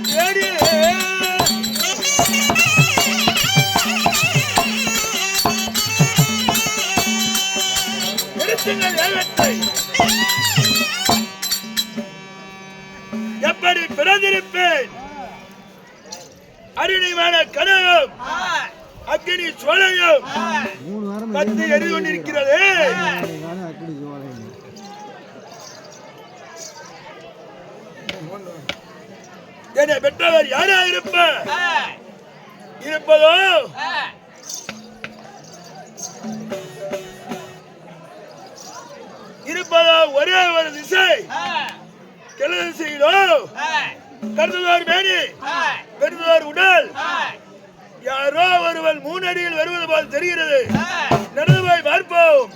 தேடி எடுத்துங்கள் ஏகத்தை எப்படி பிறந்திருப்பேன் அருணிமான கனகம் அக்னி சோழையும் கத்தி எரிந்து கொண்டிருக்கிறது. என்னை பெற்றவர் யாரா இருப்பதோ ஒரே ஒரு திசை கிழக்கு திசையிலோ கருதுவார் மேனி பெருதுவார் உடல் யாரோ ஒருவன் 3 அடியில் வருவது போல் தெரிகிறது. நடந்து போய் பார்ப்போம்.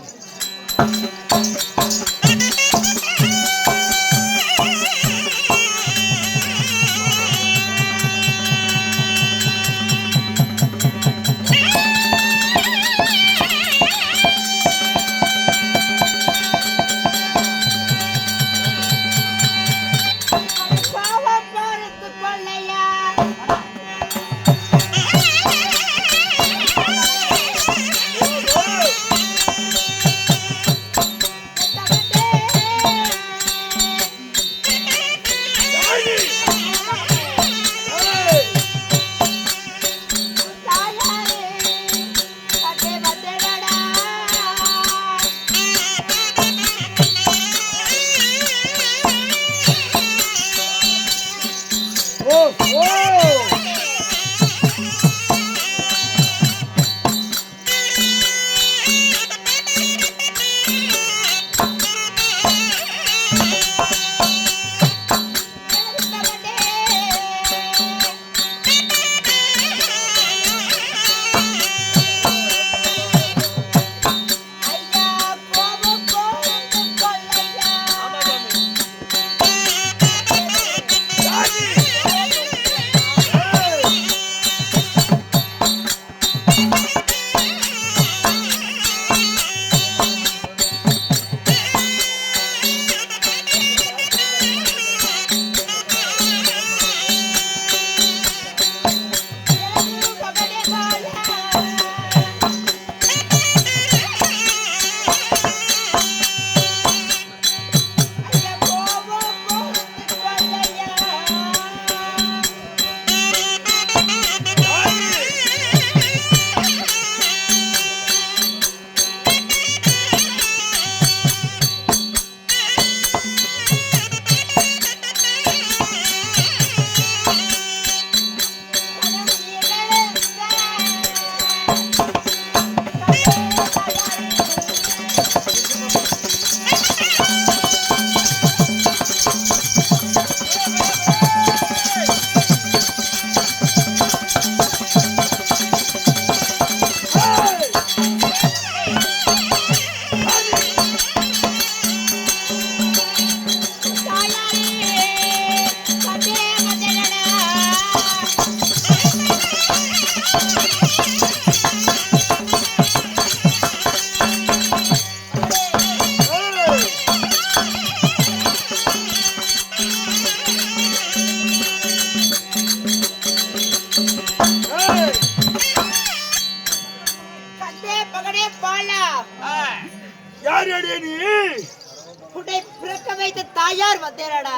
தாயார் வந்தேடா.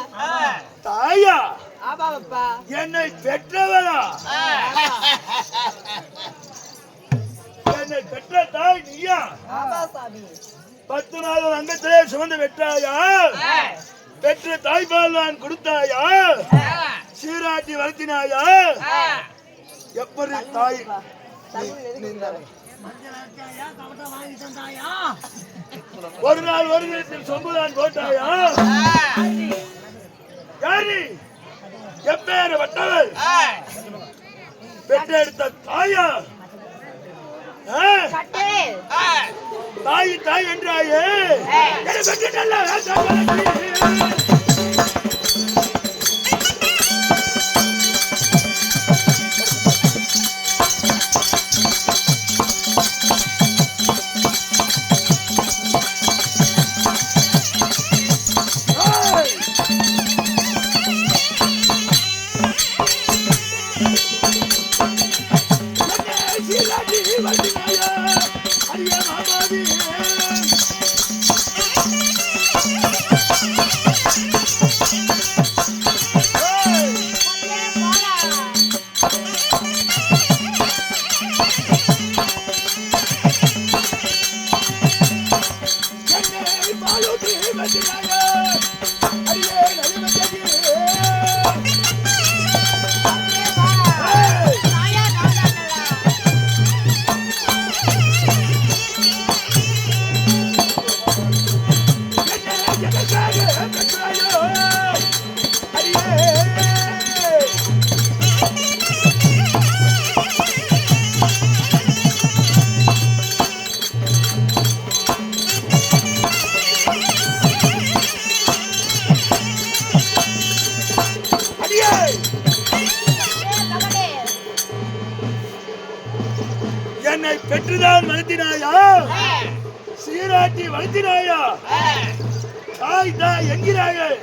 தாயா? ஆமாப்பா. என்னை பெற்றவளா? என்னை பெற்ற தாய் நீயா? ஆமா சாமி. 10 நாள் அங்கத்திலே சுமந்து பெற்றாயா? பெற்ற தாய்பால் நான் கொடுத்தாயா? சீராட்டி வளர்த்தினாயா? எப்படி தாய்? ஒரு நாள் ஒரு நேரத்தில் சொம்புதான் போட்டாயா? யாரி எப்பேற்பட்டவள்? பெற்றெடுத்த தாயா? தாய் தாய் என்றாயே பெற்றுதான் வளர்த்தினாயா, சீராட்டி வளர்த்தினாயா, தாய் தாய் என்கிறார்கள்.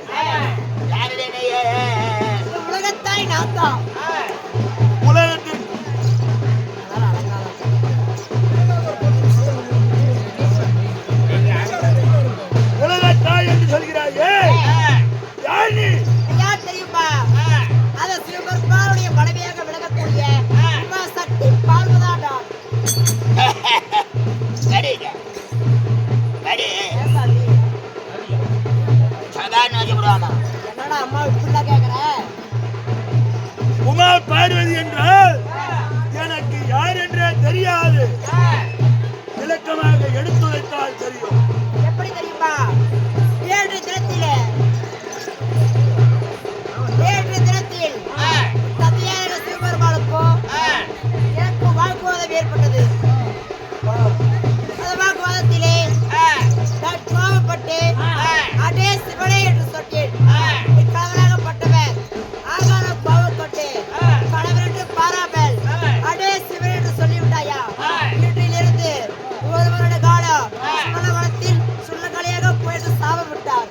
உலகத்தாய் நான் தான். உலகத்தில் உலகத்தாய் என்று சொல்கிறாயே, யார் நீ? யார் தெரியுமா? அத சிவபெருமானுடைய மனைவியாக விளங்கக்கூடிய சக்தி பார்வதாடா. என்னடா அம்மா இப்படிலாம் கேக்குற? உமா பார்வதி என்றால் எனக்கு யார் என்றே தெரியாது. விளக்கமாக எடுத்துரைத்தால் தெரியும். எப்படி தெரியுமா? ஏழு தினத்தில் சத்தியான சிவபெருமானுக்கும் எனக்கும் வாக்குவாதம் ஏற்பட்டது. அந்த வாக்குவாதத்திலே நான் கோபப்பட்டு அதே சிவனே என்று சொன்னேன். கணவராகப்பட்டவர் ஆகாரம் கோபம் கொண்டு கணவர் என்று பாராமல் அதே சிவன் என்று சொல்லிவிட்டாயா? வீட்டிலிருந்து ஒரு வருட காலம் சுமணவனத்தில் சுள்ளக்காளியாக போயிட்டு சாபம் விட்டார்.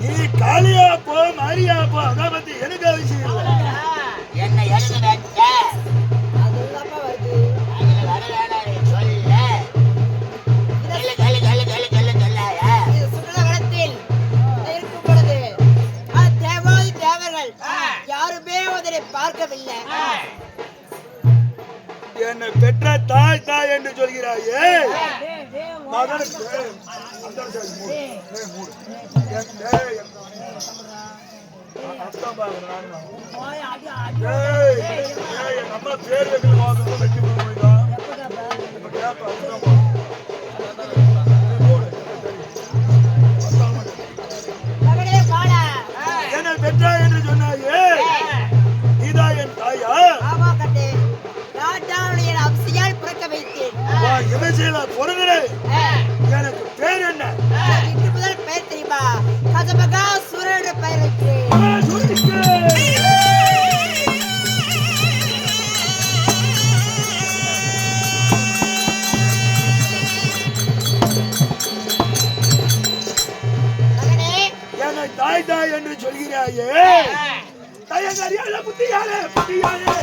நீ காளியா போ, மாரியா போ, அதை பத்தி எனக்கு அவசியம் இல்லை. என்ன எழுத அதுதான்ப்பா வருது. இது சுடலவனத்தில் இருக்கும் பொழுது தேவாதி தேவர்கள் யாருமே அதனை பார்க்கவில்லை. என்னை பெற்ற தாய் தாய் என்று சொல்கிறாயே, மகனுக்கு அந்த சைடு மூடு. மூடு. அத்தான் பாக்குறேன். எங்க அம்மா பேர் வைக்கல வாங்க வெட்டி போடுவீங்க. இப்ப கேப்ப அத்தான் மகனே பாடா. என்னை பெற்றா என்று சொன்னாயே, நீதா என் தாயா? ஆமா கண்ணே, நான் தான் என் அம்சியால் பிறக்க வைத்தேன். இவசியில பொருங்களே, எனக்கு பேர் என்ன? இன்று முதல் பெயர் தெரியுமா? கஜபகா சூரன் பெயர் வைக்கிறேன். என்னை தாய் தாய் என்று சொல்கிறாயே, தயங்கறியால புத்தியாலே புத்தியாலே.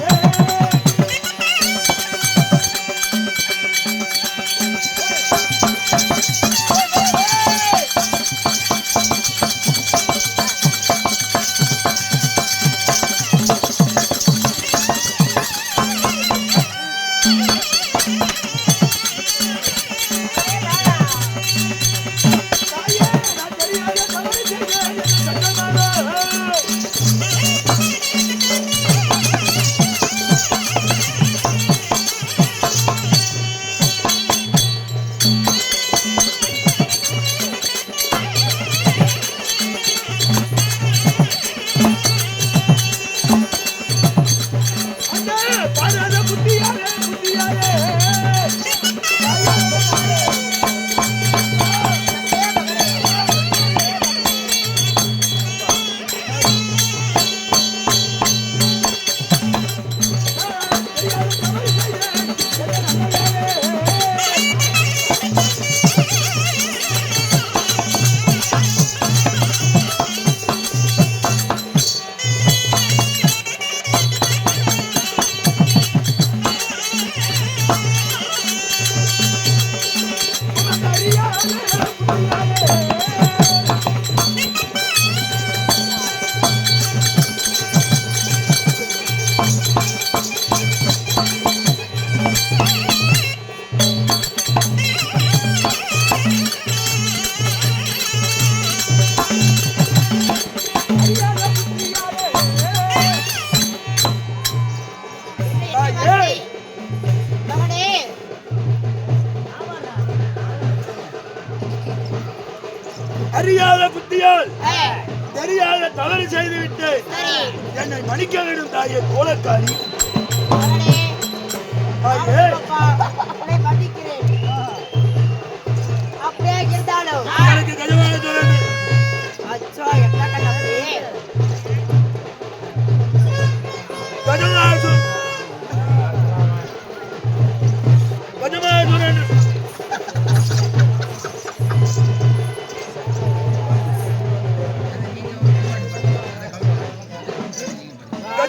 அறியாத புத்தியால் தெரியாத தவறு செய்துவிட்டு என்னை மன்னிக்க வேண்டும் தாயே கோலக்காரி. தாயே அப்படியே இருந்தாலும் எனக்கு கஜமான சொல்லுங்க. அச்சோ என்ன கண்ணப்பே கஜமான சொல்.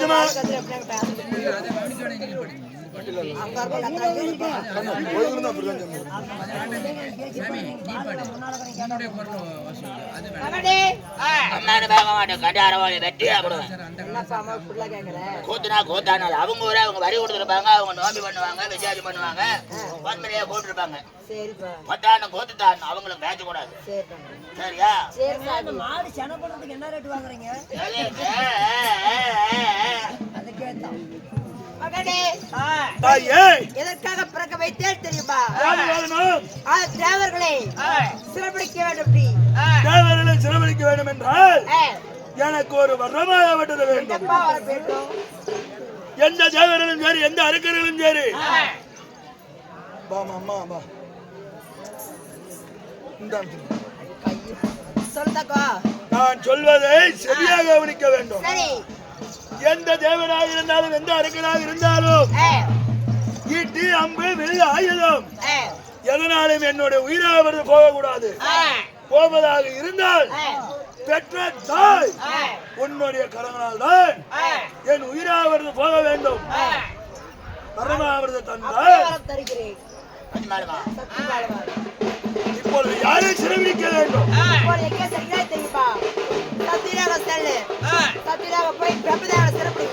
நிஜமா கத்திரி அப்படியே பேச அங்க ஒழுங்குனா அப்படிதான் சொன்னேன். மகனே அம்மானு பார்க்க மாட்டேன் கட்டி அரவாளி வெட்டி ஆப்பிடுவேன் என்னப்பா அம்மா புள்ள கேக்குற கூத்துனா கூத்தானால அவங்க ஊரே அவங்க வரி கொடுத்துருப்பாங்க அவங்க நோம்பி பண்ணுவாங்க விசாரி பண்ணுவாங்க பொன்மரியா போட்டுருப்பாங்க சரிப்பா கொத்தான கூத்துத்தான் அவங்களுக்கு பேச கூடாது சரிப்பா சரியா சரி சாமி மாடு சென பண்றதுக்கு என்ன ரேட் வாங்குறீங்க மகனே தாயே எதற்காக பிறக்க வைத்தேன் தெரியுமா யாரு வேணும்? தேவர்களை சிறப்பிடிக்க வேண்டும் நீ தேவர்களை சிரமணிக்க வேண்டும் என்றால் ஆ, எனக்கு ஒரு வரமாகப்பட்டது வேண்டும். எப்பா வர வேண்டும் எந்த தேவர்களும் சரி எந்த அரக்கர்களும் சரி பாமா அம்மா அம்மா சொல்லுதாக்கா நான் சொல்வதை சரியாக கவனிக்க வேண்டும். சரி எந்த தேவனாக இருந்தாலும் எந்த அரக்கனாக இருந்தாலும் ஆ, ஈட்டி அம்பு வில் ஆயுதம் ஆ, எதனாலும் என்னுடைய உயிராவது போகக்கூடாது. ஆ, போவதாக இருந்தால் ஆ, பெற்ற தாய் ஆ, உன்னுடைய கரங்களால் தான் ஆ, என் உயிராவது போக வேண்டும். ஆ. பரமாவது அப்படியே தந்தால் வரம் தருகிறேன் கொஞ்சமாலுமா சக்தி வாழ்வார் இப்பொழுது யாரை சிரமிக்க வேண்டும்? இப்போ எங்கே செல்கிறாய் தெரியுமா சத்தியாக செல்லு சத்தியாக போய் பிரபுதாக சிறப்பு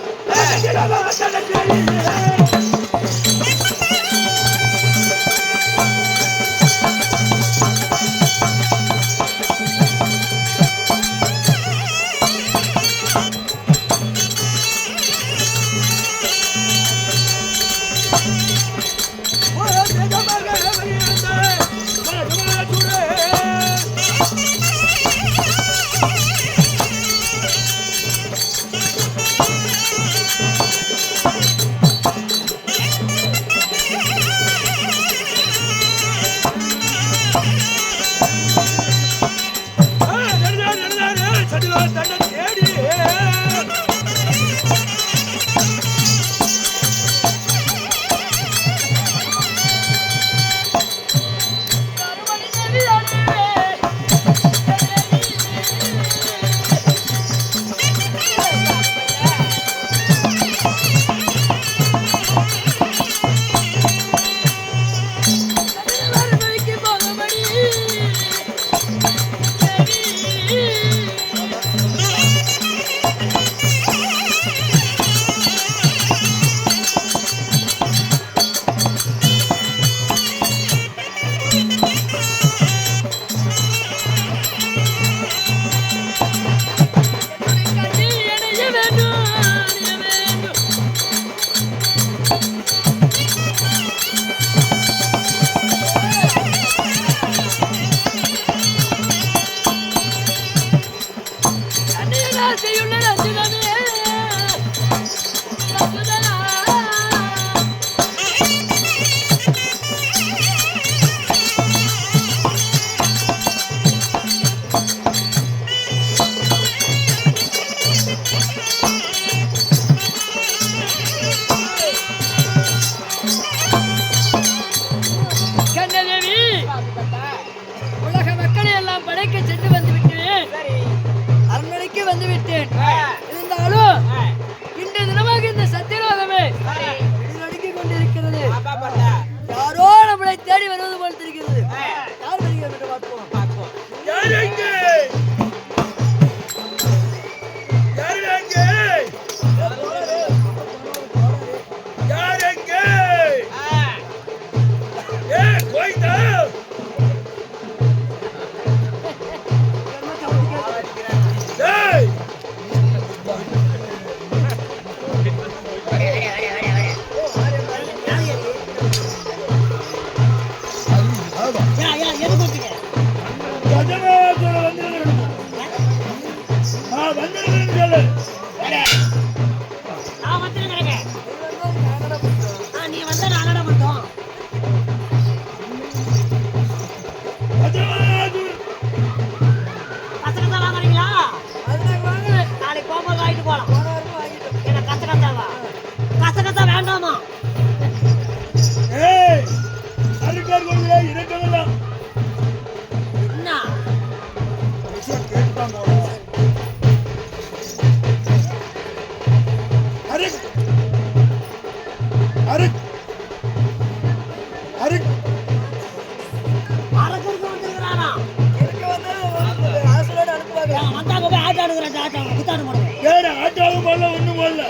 போல ஒண்ணும் போல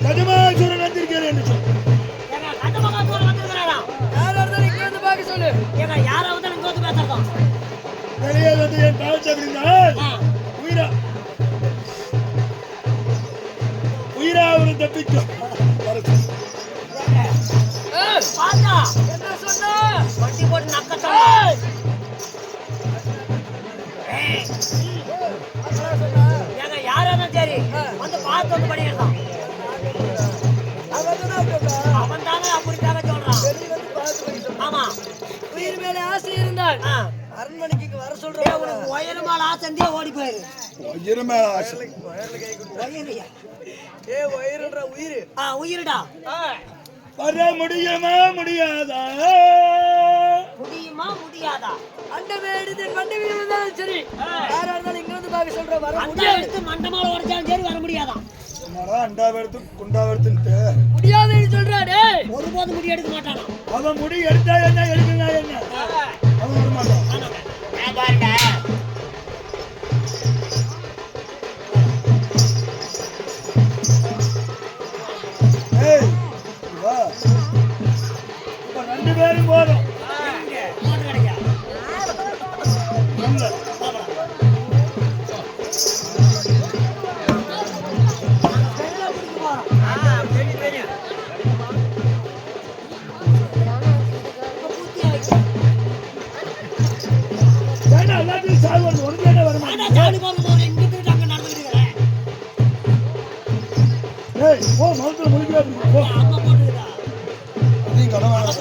கஜமாசூரன் வந்திருக்கிறேன் என்று சொல். கஜமாசூரன் வந்திருக்கிறாரா? யாரா இருந்தாலும் இங்க வந்து பார்க்க சொல்லு. ஏங்க யாரா வந்து இங்க வந்து பேசுறோம். வெளியே வந்து என் தாழ்த்த அப்படின்னால் உயிரா அவரை தப்பிக்கும். பாத்தா என்ன சொன்ன? வண்டி போட்டு நக்கத்தா. ஏங்க யாரா இருந்தாலும் சரி வந்து பார்த்து வந்து பண்ணிடலாம். அவன் தானே அப்படித்தாங்க சொல்றான். ஆமா உயிர் மேல ஆசை இருந்தால் அரண்மனைக்கு வர சொல்றேன். உனக்கு உயிர் மேல ஆசை இருந்தா ஓடி போயிரு. உயிர் மேல ஆசை உயிரியா? ஏ உயிர்ன்ற உயிர். உயிர்டா. வர முடியுமா முடியாதா? முடியுமா முடியாதா? அந்த வேடிது கண்டு விடுறதாலும் சரி யாரா இருந்தாலும் இங்க வந்து பார்க்க சொல்ற. வர முடியாது. எடுத்து மண்டமால உடைச்சாலும் சரி வர முடியாதா? என்னடா அண்டாவெடுத்து குண்டாவெடுத்துட்டு முடியாதுன்னு சொல்றானே. ஒருபோதும் முடி எடுக்க மாட்டானா? அவன் முடி எடுத்தா என்ன எடுக்கனா என்ன? அவன் வர மாட்டான். நான் பாருடா. ஏய் வா. இப்ப ரெண்டு பேரும் போறோம். எங்க? மோட்டர் கடையா? இல்ல. எல்லாத்தையும் சாகுவது ஒரு கேட்ட வர மாட்டேன். ஏய் போ மௌத்துல முடிக்கிறா போ. அதையும் கடன் வாங்க.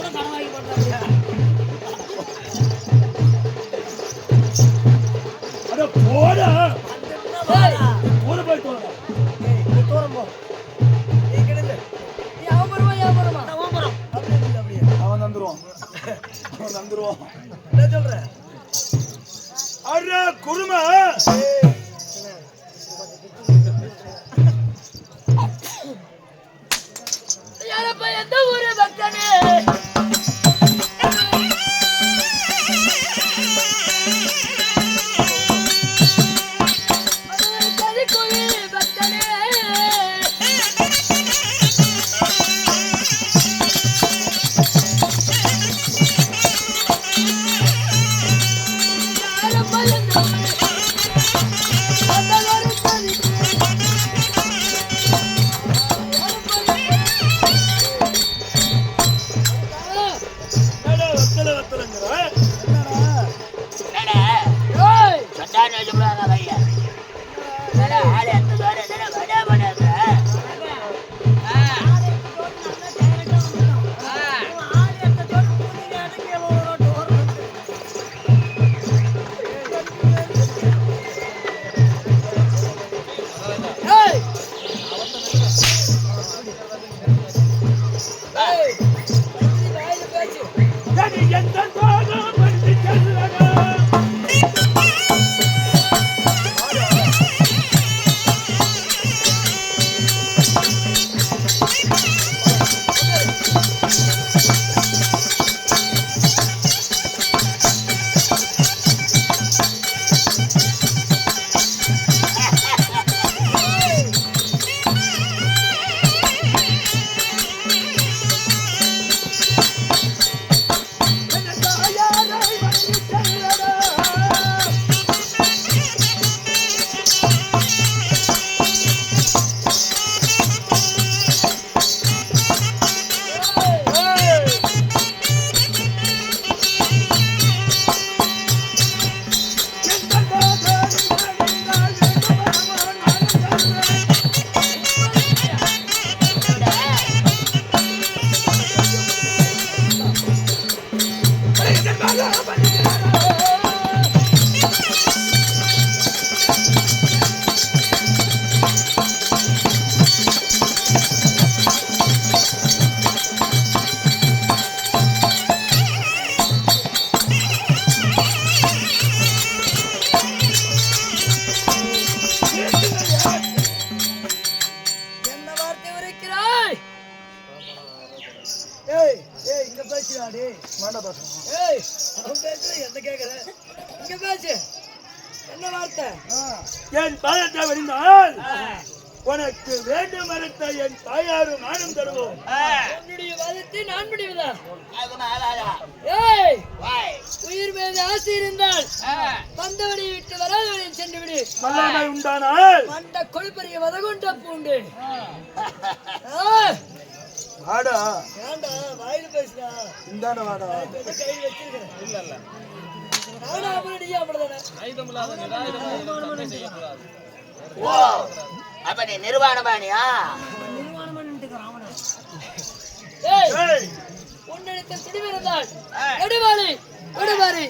அட போடா. போட போய் போடா. நீ தூரம் போ. நீ கிடல. நீ அவன் வருவா. அப்படியே. அவன் வந்துருவான். என்ன சொல்ற? அட குருமா. யாரப்பா எந்த ஊரு பக்தனே? பேசுடா. 1 ஏய் அவன் பேசுற என்ன கேக்குற? இங்க பேசு. என்ன வார்த்தை? என் பாதத்தை வடிந்தால் உனக்கு வேண்டும் மரத்தை என் தாயாரும் நானும் தருவோம். உன்னுடைய வாதத்தை நான் முடிவதா? அதுமா அதாதா ஏய், வாய் உயிர் மீது ஆசை இருந்தால் வந்தவனை விட்டு வராதவனை சென்று விடு. வல்லமை உண்டானால் மண்ட கொழுப்பறிய வதகுண்ட பூண்டு. வாடா ஏண்டா வாயில பேசுறா? இந்தான வாடா. கையில் வச்சிருக்கிறேன். இல்ல நானும் அப்புறம் நீ அப்படிதானே? ஓ அப்ப நீ நிர்வாணமானியா? ஏய், ஏய் உன்னிடத்தில் துணிவிருந்தால் எடுவாளி எடுவாரி.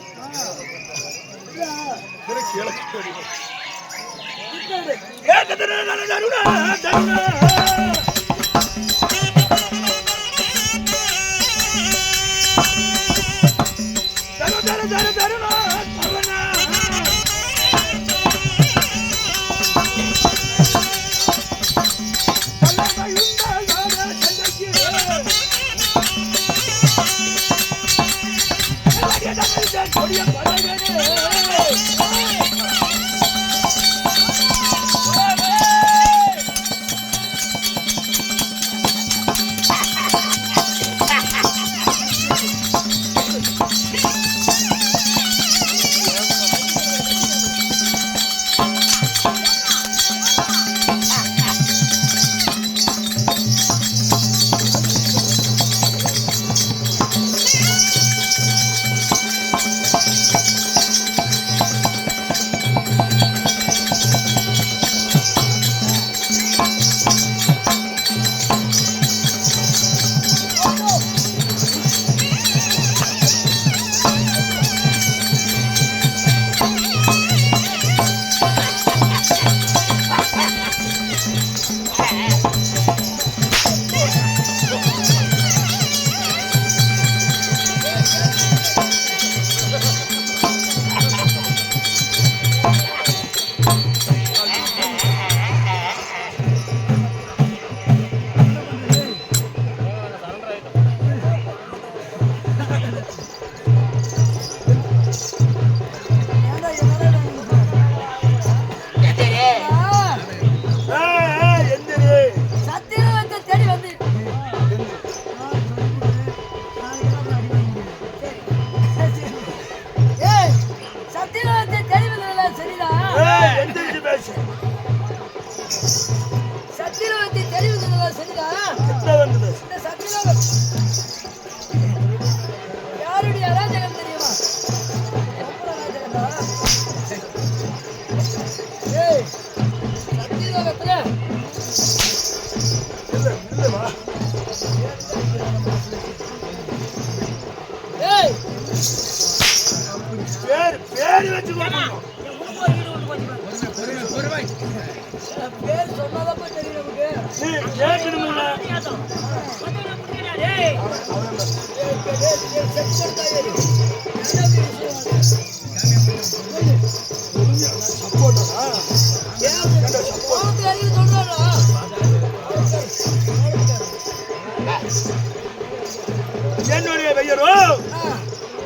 என்னுடைய பெயரோ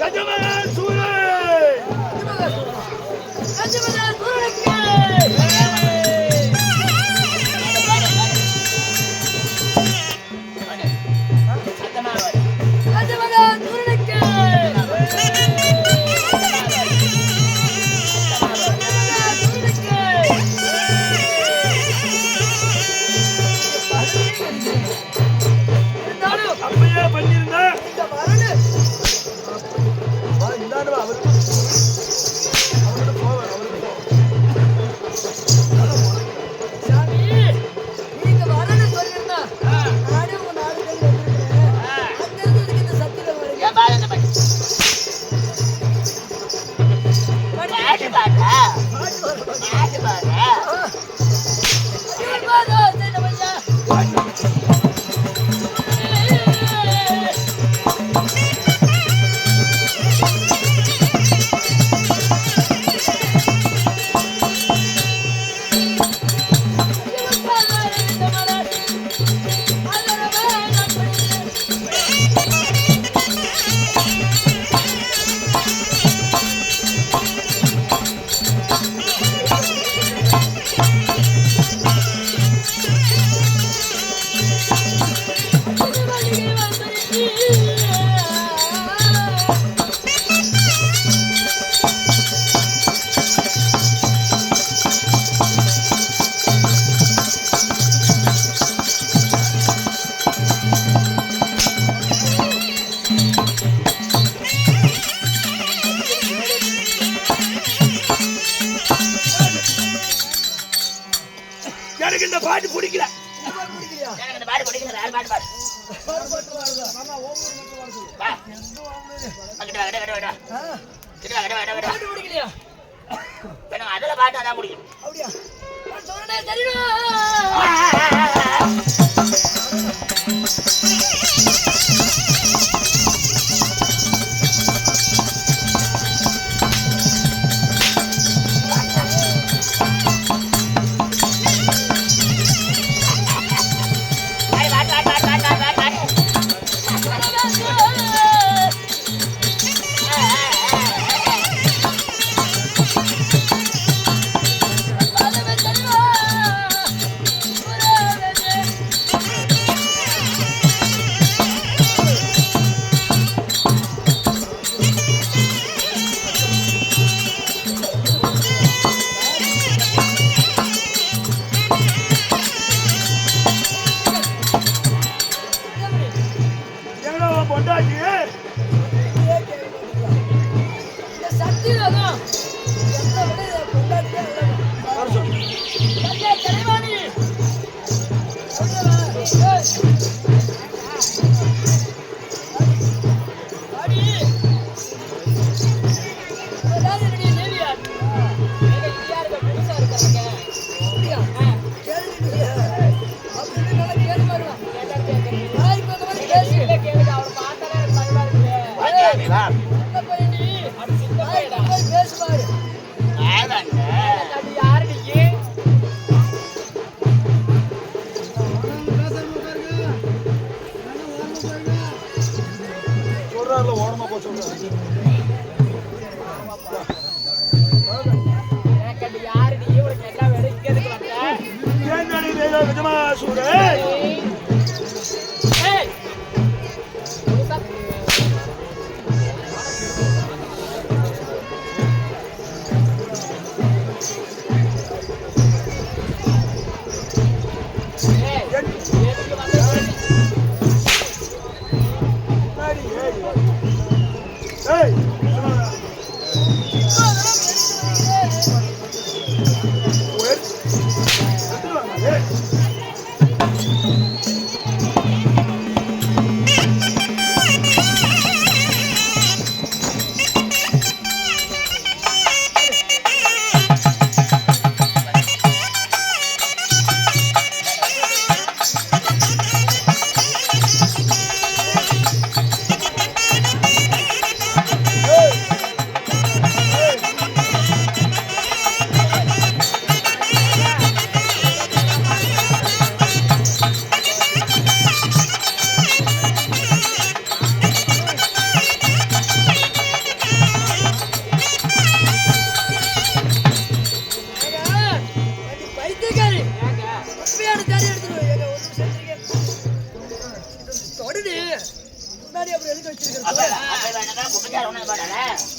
கஜமகன் சூரன். கஜமகன் சூரனுக்கு கஜமகன் சூரனுக்கு பாட்டு பிடிக்கல. எனக்கு இந்த பாட்டு பிடிக்கல. வேற பாட்டு பாடு. வா. கிட்ட வா, கிட்ட வா. கிட்ட வா, கிட்ட வா. பாட்டு பிடிக்கலையா? எனக்கு அதுல பாட்டு அதான் பிடிக்கும். அப்படியா? நான் சொல்றேன் தெரியுமா? எங்கடா உன் பொண்டாட்டி? இந்த சத்தியதான் எந்த விட கொண்டாடியே வர சொல்லு. தலைவாணி வா. பேசுவாரு ஆதாங்க. சொல்றாருல ஓரமா போ சொல்றாரு. ஏன்டாடி வேலை விஜயமா சூடு? ஏய்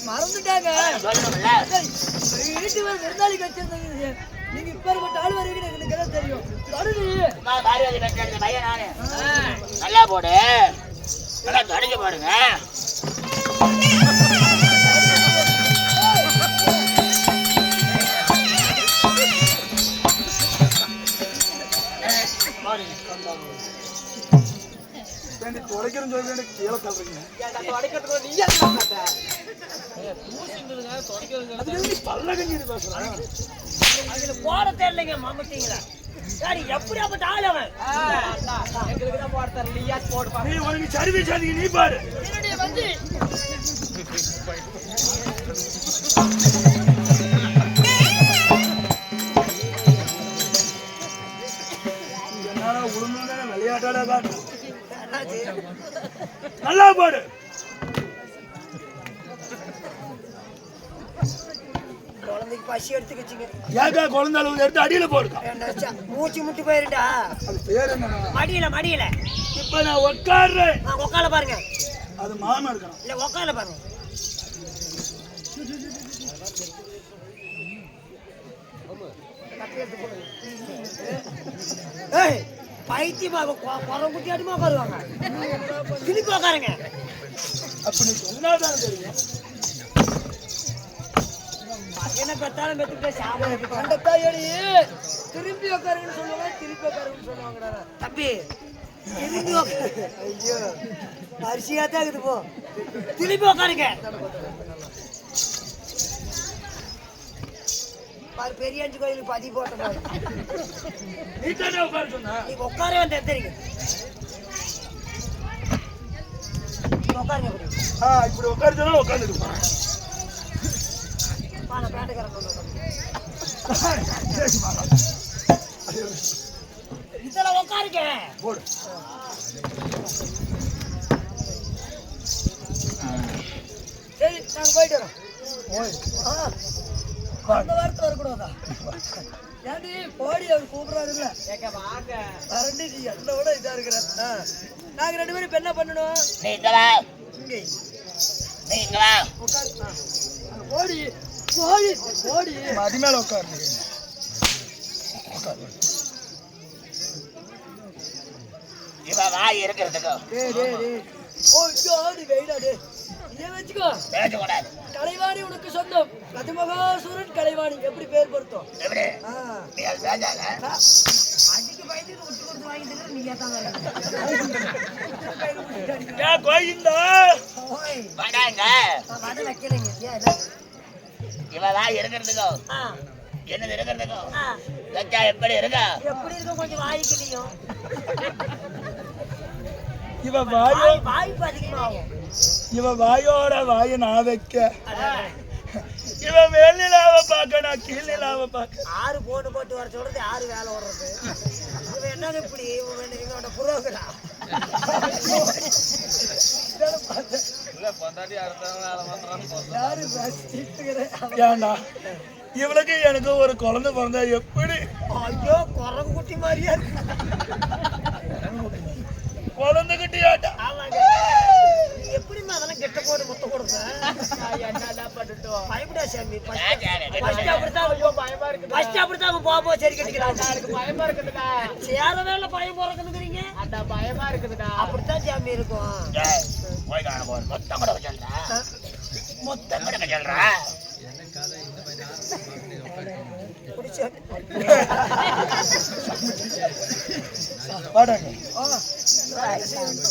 மறந்துட்டாங்க. சொல்லணும்ல. வீட்டு விருந்தாளிக்கு வச்சிருந்தது நீங்க இப்ப ஆள் வரைக்கும் எனக்கு எல்லாம் தெரியும். சும்மா பாரதி பெற்ற பையன் நானு. நல்லா போடு. நல்லா தொடச்சு போடுங்க. துடைக்கிறேன்னு சொல்லி கீழே தள்ளுறீங்க. பல்ல கஞ்சி பேசுறேன். அதுல போட தெரியலைங்க மாமட்டிங்களா எப்படி அப்ப ஆள் அவன் எங்களுக்கு தான் போட தெரியலையா போடுப்பா. நீ உனக்கு சர்வீஸ் அதிகம் நீ பாரு. வந்து உளுந்து விளையாட்டாடா காட்டு. நல்லா பாடு. குழந்தைக்கு பசி எடுத்துக்கிச்சுங்க. ஏக்கா குழந்தை அளவு எடுத்து அடியில போடுக்கா. மூச்சு முட்டி போயிருண்டா. அது பேர் என்ன? மடியில மடியில. இப்ப நான் உட்காடுறேன். உக்கால பாருங்க. அது மாமா இருக்கான். இல்ல உக்கால பாருங்க. ஏய் பைத்தியமா குரம் குட்டி அடிமா உட்காருவாங்க. திருப்பி உட்காருங்க. அப்படி சொன்னாதான் தெரியும். என்ன பெத்தாலும் பெத்துக்கிட்டே சாப்பிட கண்டத்தா ஏடி திருப்பி உட்காருன்னு சொல்லுவாங்க திருப்பி உட்காருன்னு சொல்லுவாங்கடா தம்பி திருப்பி உட்காரு ஐயோ அரிசியா தான் இருக்குது போ திருப்பி உட்காருங்க பாரு பெரிய அஞ்சு கோயிலுக்கு பதி போட்ட மாதிரி நீ உட்காரே வந்து தெரியுங்க உட்காருங்க இப்படி உட்காருச்சா உட்காந்துட்டு இதெல்லாம் உட்காருங்க போடு சரி நாங்க போயிட்டு வரோம் அந்த வாரத்தில் வரக்கூடாதா ஏன்டி போடி அவர் கூப்பிடுறாருல்ல வரண்டி நீ என்னை விட இதா இருக்கிற நாங்க 2 பேரும் இப்ப என்ன பண்ணணும் போடி போடி போடி மதி மேல உட்காரு இவன் வாய் இருக்கிறதுக்கு வச்சுக்கோ கலைவாணி உனக்கு சொந்தம் கதிமகாசூரன் கலைவாணி எப்படி பேர் பொருத்தம் அடிக்கு பயந்து விட்டு கொடுத்து வாங்கிட்டு நீ வைக்கிறீங்க இவன் வாய் இருக்கிறதுக்கோ என்னது இருக்கிறதுக்கோ எப்படி இருக்கா எப்படி இருக்கும் கொஞ்சம் வாய்க்கலையும் இவ வாய்ப்பு அதிகமாகும் இவ வாயோட வாய நான் வைக்க இவ மேல் நிலாவை பார்க்க நான் கீழ் நிலாவை பார்க்க 6 போட்டு போட்டு வர சொல்றது 6 வேலை ஓடுறது இவன் என்னது இப்படி இவனோட புரோகிரா ஏண்டா இவளுக்கு எனக்கு ஒரு குழந்தை பிறந்தா எப்படி ஐயோ குரங்கு குட்டி மாதிரியா இருக்கு குழந்தை குட்டியாட்டா எப்படிமா அதெல்லாம் கெட்ட போட்டு முத்த கொடுப்பேன் பயப்படா சாமி அப்படித்தான் போபோ சரி கட்டிக்கிறாங்க பயமா இருக்குதுடா சேர வேலை பயம் போறதுங்கிறீங்க பயமா இருக்குதுடா அப்படித்தான் சாமி இருக்கும் மொத்தம் கூட சொல்றா மொத்தம் கூட சொல்றா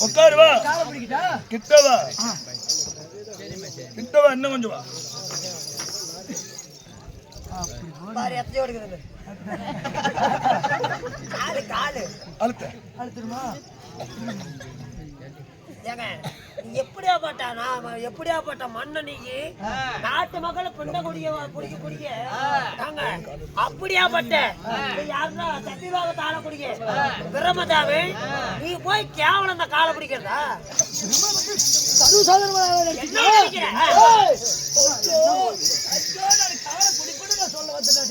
உட்காருவா கிட்டவா கிட்டவா இன்னும் கொஞ்சம் வா பாரு எத்தையோடு இருக்குது காலு காலு அழுத்துருமா ஏங்க எப்படியாப்பட்ட மண்ண நீங்க நாட்டு மக்களை பின்ன குடிக்க அப்படியாப்பட்ட யாருன்னா சத்தியவாக தாழ குடிக்க பிரமதாவே நீ போய் கேவலம் அந்த காலை பிடிக்கிறதா சொல்ல வந்துட்டேன்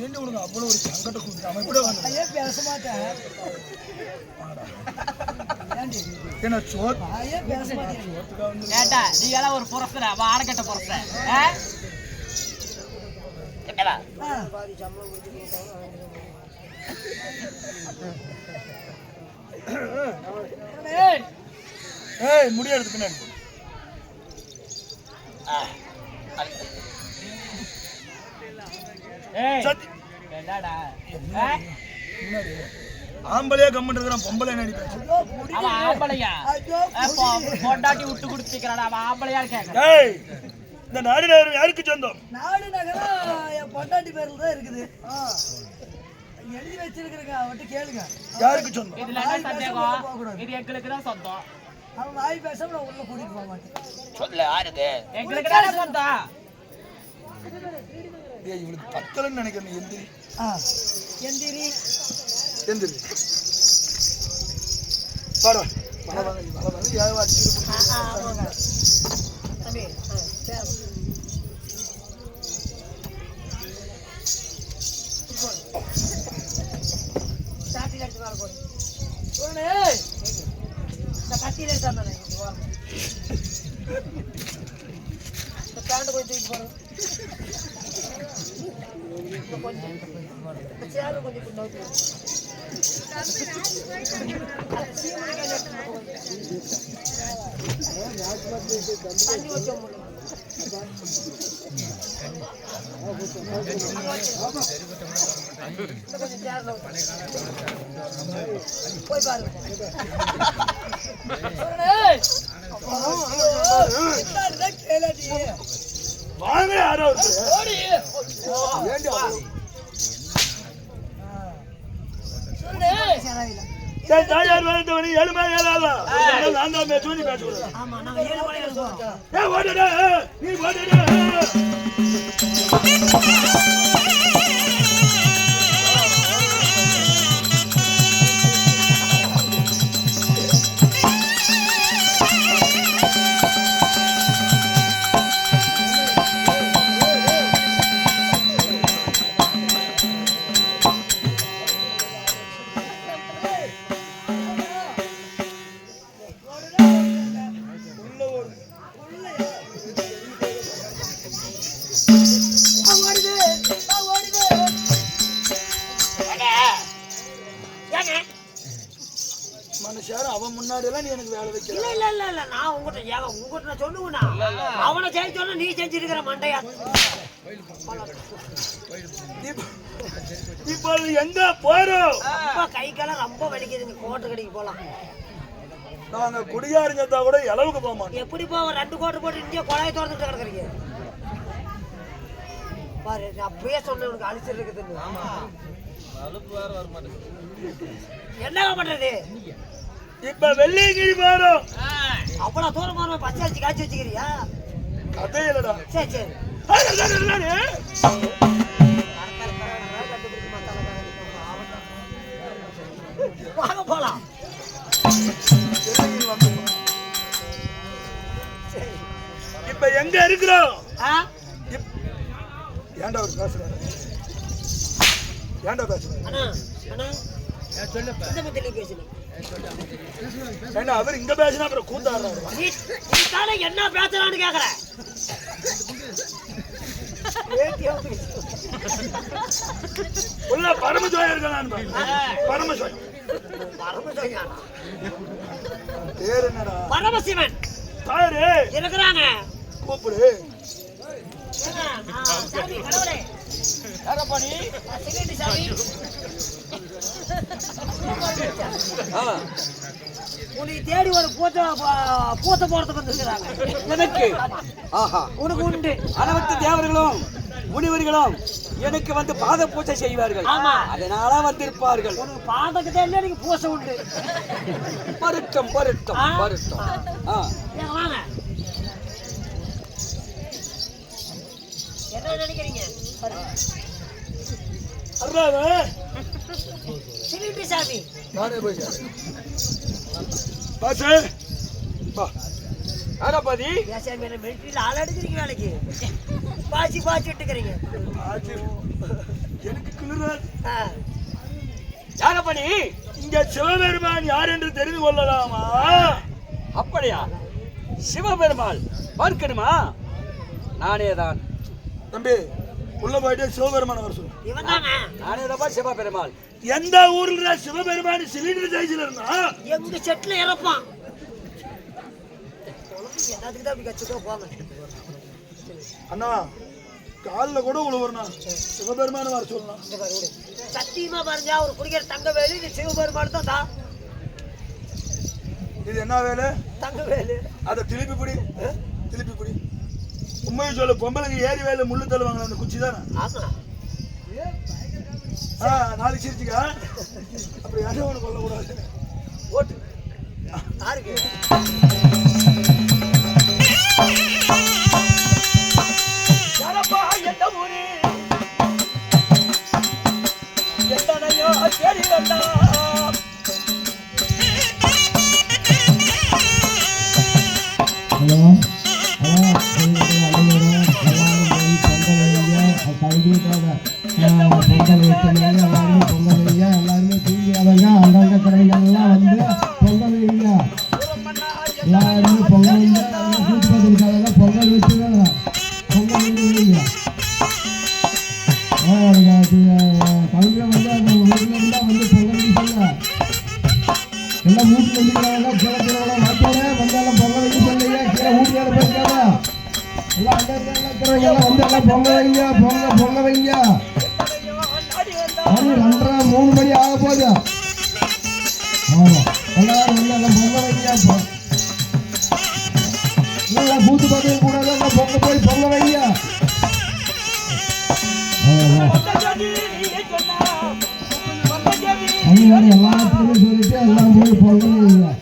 என்ன உனக்கு அவ்வளவு ஒரு சங்கடம் கொடுத்தாம இப்படி வந்து பேச மாட்டேன் என்ன சோத் பேச மாட்டேன் ஏண்டா நீ எல்லாம் ஒரு புறத்துல வாடகட்ட புறத்துல ஏய் முடிய எடுத்து பின்னாடி ஆம்பளையா கம்மன் இருக்கிறான் பொம்பளை பொண்டாட்டி விட்டு கொடுத்துக்கிறான் அவன் ஆம்பளையா கேட்க இந்த நாடு நகரம் யாருக்கு சொந்தம் நாடு நகரம் என் பொண்டாட்டி பேர்ல தான் இருக்குது எழுதி வச்சிருக்கிறேங்க அவன்கிட்ட கேளுங்க யாருக்கு சொந்தம் இதுல என்ன சந்தேகம் இது எங்களுக்கு தான் சொந்தம் அவன் வாய் பேசாம நான் உள்ள கூட்டிட்டு போக மாட்டேன் சொல்ல யாருக்கு எங்களுக்கு தான் சொந்தம் இவளுக்கு பத்தலன்னு நினைக்கிறேன் எந்திரி எந்திரி எந்திரி பாரு கட்டியில எடுத்தாங்க பேண்ட் போய் தூக்கி போறோம் கொஞ்சம் சேரு கொஞ்சம் தண்ணி வச்ச முடியும் கொஞ்சம் சேர்ல போய் பாருங்க கேளாடி வாங்க யாரோ ஓடி ஏண்டி சொல்லு தாயார் வரத்தவனி 7 மணி 7 நான் தான் பேசுவேன் நீ பேசக்கூடாது. ஆமா நாங்க 7 மணிக்கு சொல்றோம் ஓடுடா நீ ஓடுடா மனுஷார அவன் முன்னாடி எல்லாம் நீ எனக்கு வேலை வைக்கல. இல்ல நான் உங்ககிட்ட நான் சொல்லுவேனா அவனை செய்ய சொன்னா நீ செஞ்சிருக்கிற மண்டையா இப்போ எங்க போறோம்? ரொம்ப கை காலம் ரொம்ப வலிக்குதுங்க கோட்டை கடைக்கு போலாம் நாங்க குடியாருங்கத்தா கூட அளவுக்கு போக மாட்டோம். எப்படி போவோம் 2 கோட்டை போட்டு இங்கே குழாயை திறந்துட்டு கிடக்குறீங்க பாரு அப்படியே சொன்ன உனக்கு அழிச்சிட்டு இருக்குதுன்னு என்ன பண்றது இப்ப வெள்ளியங்கிரி போறோம். அவ்வளவு தூரம் போற பச்சை அரிசி காய்ச்சி வச்சுக்கிறியா அதே இல்லடா. சரி சரி வாங்க போலாம் இப்ப எங்க இருக்கிறோம்? ஆ? ஏன்டா ஒரு பேசுறாரு? ஏன்டா பேசுறாரு? அண்ணா அண்ணா இந்த மாதிரி பேசுங்க ஏன்டா அவர் இங்க பேசினா அப்புறம் கூத்தாடுறாரு. நீ தானே என்ன பேசுறான்னு கேக்குற உள்ள பரமஜோயா இருக்கான். பரமஜோய் பரமசிவன் பேர் என்னடா? பரமசிவன் பாரு இருக்கிறாங்க கூப்பிடு. சாமி கடவுளே யாரப்பா நீ செகண்ட் சாமி உனக்கு தேடி ஒரு பூத்த போறதுக்கு வந்துருக்கிறாங்க எனக்கு ஆஹா உனக்கு உண்டு அளவற்ற தேவர்களும் முனிவர்களும் எனக்கு வந்து பாத பூஜை செய்வார்கள். ஆமா அதனால வந்திருப்பார்கள். உனக்கு பாதகத்தை இல்லை எனக்கு பூசை உண்டு பருத்தம் பருத்தம் பருத்தம். வாங்க என்ன நினைக்கிறீங்க சிலிண்டி சாமி நானே போய் பாசு ஆராபதி சாமி என்ன மிலிட்டரியில் ஆள் எடுக்கிறீங்க வேலைக்கு பாய்ச்சி விட்டுக்கிறீங்க எனக்கு குளிராது. யாரப்பணி இங்க சிவபெருமான் யார் என்று தெரிந்து கொள்ளலாமா? அப்படியா? சிவபெருமாள் பார்க்கணுமா? நானேதான். தம்பி உள்ள போயிட்டு சிவபெருமான வர சொல்லு. இவன் தானே நானேதான் சிவபெருமாள். எந்த ஊர்ல சிவபெருமான் சிலிண்டர் சைஸ்ல இருந்தா எங்க செட்ல இறப்பான் எல்லாத்துக்கு தான் அப்படி கச்சுக்கோ போங்க அண்ணா காலில் கூட உழுவுறா சிவபெருமான வர சொல்லலாம். சத்தியமா பாருங்க அவர் குடிக்கிற தங்க வேலு இது சிவபெருமான் தான் இது என்ன வேலை? தங்க வேலு அதை திருப்பி பிடி திருப்பி பிடி. உண்மையை சொல்லு, பொம்பளைக்கு ஏறி வேலை முள்ளு தள்ளுவாங்க அந்த குச்சி தானே? ஆமா நாளைக்கு சிரிச்சுக்கா அப்படி யாரும் ஒன்று கொல்லக்கூடாது. ஓட்டு யாருக்கு யாரப்பா எந்த ஊரு எத்தனையோ தேடி வந்தா பொங்கல் வைக்கிறாங்க. எல்லாருமே பொங்கல் வைங்க, எல்லாருமே தூங்கியாதங்க அங்கங்க கடைகள்லாம் வந்து பொங்கல் வைங்க, எல்லாருமே பொங்கல் வைங்க. கூட்டு பார்த்துருக்காங்க பொங்கல் வச்சுருக்காங்க பொங்கல் வைங்க. கவிஞர் வந்து அந்த ஊர்ல இருந்தா வந்து பொங்கல் எல்லாம் பொங்க வைங்க பொங்க வைங்க மணி 2:30 3 மணி ஆக போகுது ஆமா எல்லாரும் எல்லாம் பொங்க வைங்க நல்லா பூத்து பார்த்து கூட எல்லாம் பொங்க வைங்க அங்கே எல்லாத்தையுமே சொல்லிட்டு எல்லாம் போய் பொங்க வைங்க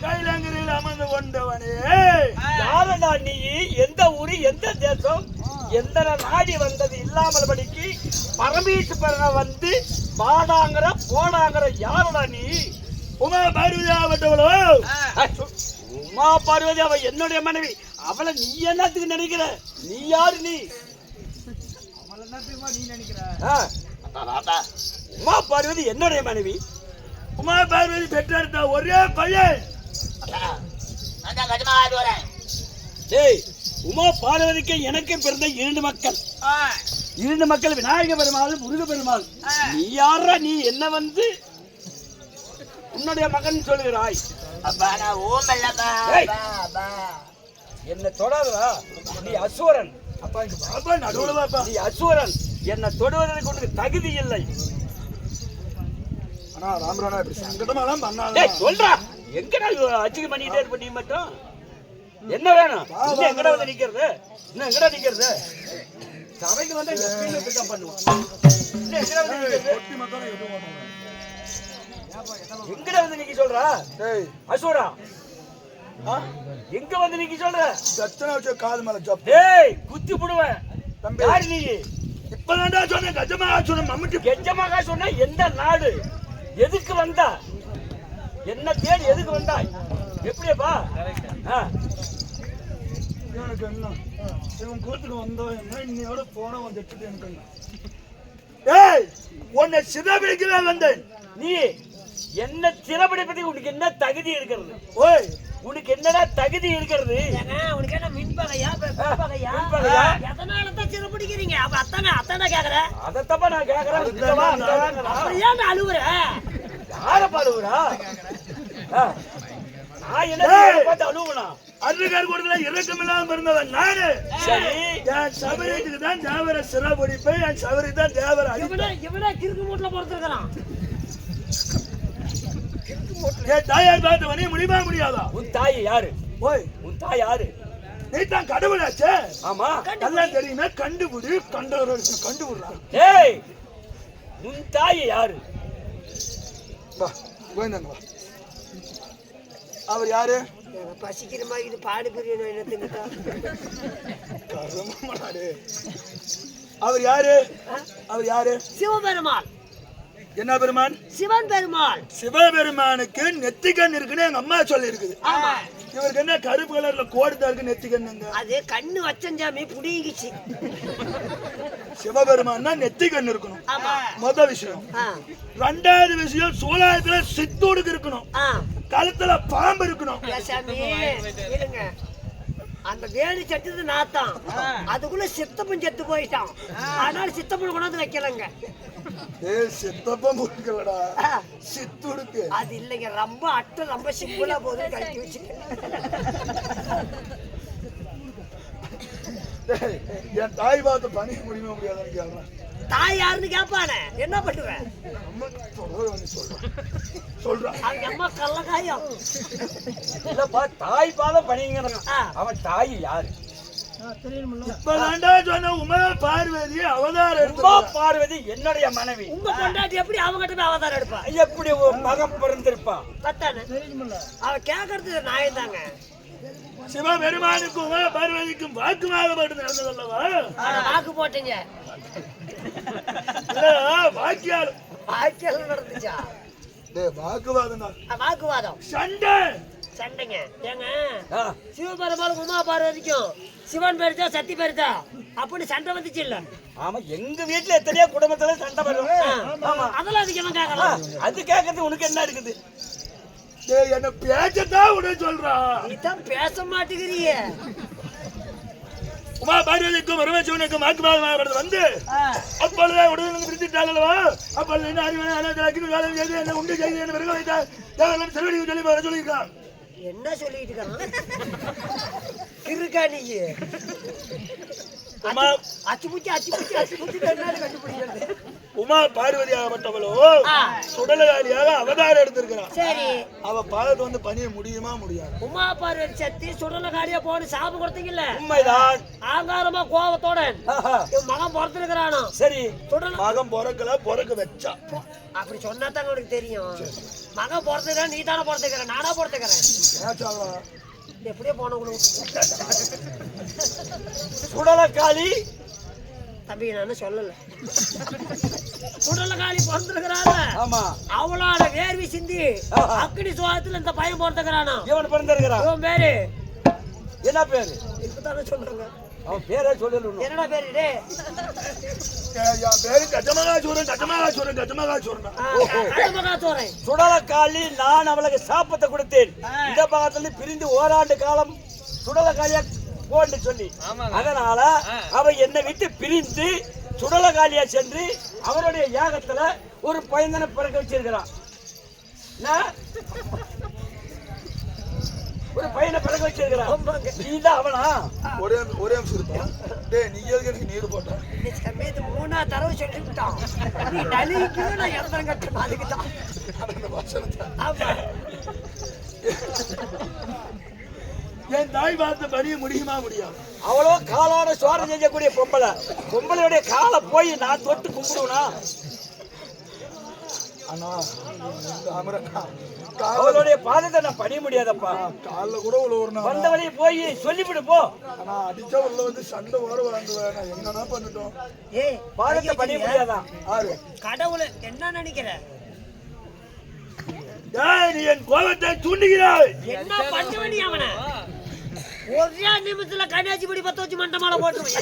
கைலங்கரில் அமர்ந்து கொண்டவனே யாரடா நீ? எந்த ஊரு, எந்த தேசம், எந்த நாடி வந்தது இல்லாமல் படிக்கு பரமேஸ்வரனை வந்து பாடாங்கிற போடாங்கிற யாரடா நீ? உமா பார்வதி ஆவட்டவளோ? உமா பார்வதி அவ என்னுடைய மனைவி. அவளை நீ என்னத்துக்கு நினைக்கிற? நீ யாரு? நீ அவளை என்னத்துக்குமா நீ நினைக்கிற? உமா பார்வதி என்னுடைய மனைவி. உமா பார்வதி பெற்றெடுத்த ஒரே பையன். டேய், உமா பார்வதிக்கு எனக்கு பிறந்த 2 மக்கள். 2 மக்கள் விநாயக பெருமாள், முருக பெருமாள். நீ யாரா? நீ என்ன வந்து உன்னுடைய மகன் சொல்லுகிறாய்? என்ன தொடாதா? நீ அசுரன். அப்பா இங்க பாப்பா நடுவுல பாப்பா. நீ அசுரன். என்ன தொடுவதற்கு உனக்கு தகுதி இல்லை. ஆனா ராமராணா இப்படி சங்கடமாலாம் பண்ணாத. டேய் சொல்றா, எங்கடா அச்சிக்கு பண்ணிட்டே இருப்ப நீ மட்டும்? என்ன வேணும்? இன்னும் எங்கடா வந்து நிக்கிறது? இன்னும் எங்கடா நிக்கிறது? சபைக்கு வந்து எப்படிதான் பண்ணுவான்? இன்னும் எங்கடா வந்து நிக்கிறது? கொட்டி மக்கள் எதுவும் மாட்டாங்க. எங்கடா வந்து நிக்க சொல்றா? டேய் அசுரா, எங்க வந்து நிக்க சொல்ற? சச்சன வச்ச காது மேல ஜப். டேய் குத்தி புடுவேன். தம்பி யாரு நீ? இப்பதான்டா சொன்னேன் கஜமா சொன்ன மம்முட்டி. கெஜமாக சொன்ன எந்த நாடு? எதுக்கு வந்தா? என்ன தேடி எதுக்கு வந்தாய்? எப்படியப்பா? எனக்கு என்ன இவன் கூத்துக்கு வந்தவன் என்ன இன்னையோட போன வந்துட்டு எனக்கு என்ன? ஏய் உன்னை சிதபிடிக்கவே வந்தேன். நீ என்ன சிறப்பிடிப்பதி உனக்கு என்ன தகுதி இருக்கிறது? ஓய் உனக்கு என்னடா தகுதி இருக்கிறது? உனக்கு என்ன மின்பகையா மின்பகையா? எதனால தான் சிறப்பிடிக்கிறீங்க? அப்ப அத்தானே கேக்குற. அதத்தப்ப நான் கேக்குறேன். ஏன் அழுவுற? யார பாடுவா? நான் என்ன பார்த்து அழுவனா? அருகார் கூடல இறக்கமில்லாம இருந்தவன் நானு. சரி, என் சபரிக்கு தான் தேவர சிறப்பிடிப்பேன். என் சபரிக்கு தான் தேவர இவனே கிறுக்கு மூட்டில பொறுத்திருக்கிறான். என் தாயார் பார்த்தவனே முடியுமா முடியாதா? உன் தாய் யாரு? ஓய் உன் தாய் யாரு? நீ தான் கடவுளாச்சே. ஆமா, எல்லாம் தெரியுமே. கண்டுபிடி கண்டுபிடுறான். ஏய், உன் தாய் யாரு? வா கோயந்தாங்க வா. அவர் யாரு? பசிக்கிற மாதிரி இது பாடு பிரியணும் என்ன தின்னுட்டா. அவர் யாரு? அவர் யாரு? சிவபெருமான். என்ன பெருமான்? சிவன் பெருமாள். சிவபெருமானுக்கு நெத்திக்கண் இருக்குன்னு எங்க அம்மா சொல்லி இருக்குது. இவருக்கு என்ன கருப்பு கலர்ல கோடுதா இருக்கு நெத்திக்கண்ணுங்க? அது கண்ணு வச்சஞ்சாமி புடிங்கிச்சு. சிவபெருமான் நெத்திக்கண் இருக்கணும் முத விஷயம். 2வது விஷயம் சூலாயத்துல சித்தோடுக்கு இருக்கணும். கழுத்துல பாம்பு இருக்கணும். அந்த வேலி சட்டது நாத்தான். அதுக்குள்ள சித்தப்பன் செத்து போயிட்டான். அதனால சித்தப்பன் கொண்டாந்து வைக்கலங்க. சித்தப்பன் கொடுக்கலடா, சித்துடுக்கு. அது இல்லைங்க, ரொம்ப அட்டை ரொம்ப சிம்பிளா போதும் கழட்டி வச்சுக்க. என் தாய் பார்த்து பணி முடியுமா முடியாதுன்னு கேட்கலாம். தாய் யாருன்னு கேட்பானே, என்ன பண்ணுவேன்? சொல்றான் அவங்க அம்மா கள்ளக்காயம். இல்லப்பா, தாய் பாதம் பணிங்க. அவன் தாய் யாரு? இப்பதான்டா சொன்ன உமா பார்வதி அவதாரம் உமா எடுத்திருக்கா. பார்வதி என்னுடைய மனைவி. உங்க பொண்டாட்டி எப்படி அவங்ககிட்ட போய் அவதாரம் எடுப்பா? எப்படி ஒரு மகன் பிறந்திருப்பா? பத்தானே அவ கேக்குறது நாயம் தாங்க. சிவபெருமானுக்கும் உமா பார்வதிக்கும் வாக்குவாதம் நடந்ததல்லவா? வாக்கு போட்டீங்க, வாக்கியால் வாக்கியம் நடந்துச்சா? வாக்குவாதம் தான். வாக்குவாதம் சண்டை சண்டைங்க. ஏங்க ஆ, சிவபெருமானுக்கு உமா பார்வதிக்கும் சிவன் பெருதா சக்தி பெருதா அப்படின்னு சண்டை வந்துச்சு இல்ல? ஆமா, எங்க வீட்டுல எத்தனையோ குடும்பத்துல சண்டை வரும். ஆமா, அதெல்லாம் அதுக்கு என்ன கேட்கலாம்? அது கேட்கறது உனக்கு என்ன இருக்குது? என்ன பேச்சதான் உடனே சொல்றா. நீதான் பேச மாட்டேங்கிறிய. உமா பார்வதிக்கும் பரமசிவனுக்கும் வாக்குவாதம் வந்து அப்பொழுதே உடனே பிரித்துட்டாங்களவா? அப்பொழுது என்ன அறிவான என்ன உண்டு செய்து என்ன பிறகு வைத்தார் செல்வடி சொல்லி சொல்லியிருக்கான். என்ன சொல்லிட்டு இருக்கான்? இருக்கா நீங்க அச்சு கண்டுபிடிக்கிறது. உமா பார்வதி ஆகப்பட்டவளோ சுடலகாலியாக அவதாரம் எடுத்திருக்கிறான். சரி, அவ பாதத்தை வந்து பணிய முடியுமா முடியாது? உமா பார்வதி சக்தி சுடல காடியா போன சாபம் கொடுத்தீங்கல்ல? உண்மைதான். ஆங்காரமா கோபத்தோட இவன் மகன் பிறந்திருக்கிறானோ? சரி, சுடல மகன் பிறக்க வச்சா அப்படி சொன்னா தாங்க உனக்கு தெரியும். மகன் பிறந்துக்கிறேன், நீ தானே பிறந்துக்கிறேன், நானா பிறந்துக்கிறேன். எப்படியே போனவங்களும் சுடலக்காளி தம்பி நான் சொல்லல. சுடலகாளி பிறந்திருக்கிறாள். ஆமா, அவளோட வேர்வி சிந்தி அக்னி சோகத்துல இந்த பையன் பிறந்துக்கிறானோ? இவன் பிறந்திருக்கிறான். இவன் பேரு என்ன பேரு? இப்பதானே சொல்றாங்க. அவன் பேரே சொல்லணும். என்னடா பேரு? டே என் பேரு கஜமகாசூரன். கஜமகாசூரன். சுடலக்காளி நான் அவளுக்கு சாப்பத்தை கொடுத்தேன். இந்த பாகத்துல பிரிந்து ஓராண்டு காலம் சுடலக்காளியா போன்னு சொல்லி, அதனால அவ என்னை விட்டு பிரிந்து சுடலகாலியா சென்று அவருடைய யாகத்துல ஒரு பையனை பிறக்க வச்சிருக்கிறான். ஒரு பையனை பிறக்க வச்சிருக்கிறான். நீதான் அவனா? ஒரே நிமிஷம் இருப்பான். டேய் நீ எதுக்கு எனக்கு நீர் போட்ட? நீ சமயத்து 3ஆவது தடவை சொல்லிவிட்டான். நீ டலிக்கு நான் இறந்தம் கட்டணும். அதுக்குதான். ஆமா, என் தாய் பார்த்து பணிய முடியுமா முடியாது? அவ்வளோ காலான சோரம் செய்யக்கூடிய பொம்பளையுடைய காலை போய் நான் தொட்டு கும்பிடுவனா? அண்ணா அவளுடைய பாதத்தை நான் பணிய முடியாதப்பா. காலில் கூட உள்ள வந்த வழியை போய் சொல்லிவிடு போ. ஆனா அடிச்சா உள்ள வந்து சண்டை ஓர வாங்குவேன். என்னன்னா பண்ணிட்டோம்? ஏய் பாதத்தை பணிய முடியாதான்? ஆறு கடவுளை என்ன நினைக்கிற? நீ என் கோபத்தை தூண்டுகிறாய். என்ன பண்ணுவ நீ அவனை? ஒரே நிமிஷத்துல கன்னியாச்சி படி 10 வச்சு மண்டை மாலை போட்டுருவேன்.